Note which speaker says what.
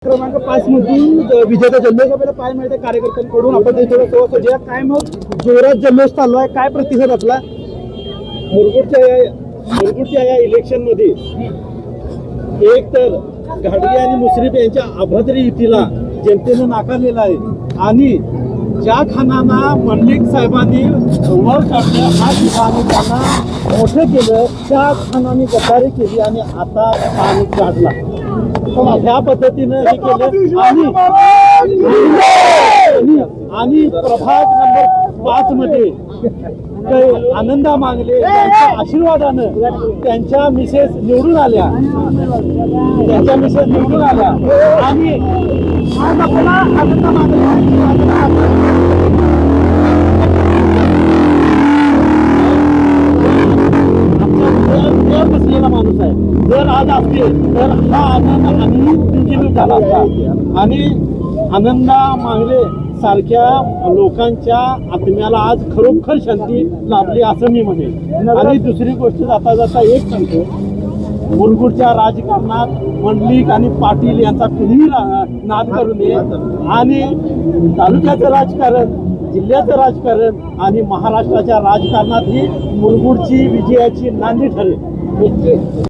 Speaker 1: क्रमांक 5 मधून विजेता जल्लोष आपल्याला पाहायला मिळते कार्यकर्त्यांकडून. आपण ते थोडं सजूया. काय मग जोरात जल्लोष चालू आहे, काय प्रतिसाद आपला मुरगुडच्या या इलेक्शन मध्ये? एक तर घाडगे आणि मुश्रीफ यांच्या अभद्र युतीला जनतेनं नाकारलेला आहे आणि ज्या खानांना मंडलिक साहेबांनी वर काढलं, हा खान त्यांना मोठं केलं, त्या खानाने गद्दारी केली आणि आता खान काढला. ह्या पद्धतीनं हे केलं आणि प्रभाग नंबर 5 मध्ये आनंदा मांगले त्यांच्या आशीर्वादानं त्यांच्या मिसेस निवडून आल्या आणि आज आपल्याला आनंदा बसलेला माणूस आहे. जर आज असतील तर हा आनंद आणि झाला असता आणि आनंदा मांगले सारख्या लोकांच्या आत्म्याला आज खरोखर शांती लाभली असं मी म्हणेन. आणि दुसरी गोष्ट जाता जाता एक सांगतो, मुरगुडच्या राजकारणात मंडलिक आणि पाटील यांचा कुणीही नाद करू नये आणि तालुक्याचं राजकारण, जिल्ह्याचं राजकारण आणि महाराष्ट्राच्या राजकारणात ही मुरगुडची विजयाची नांदी ठरेल.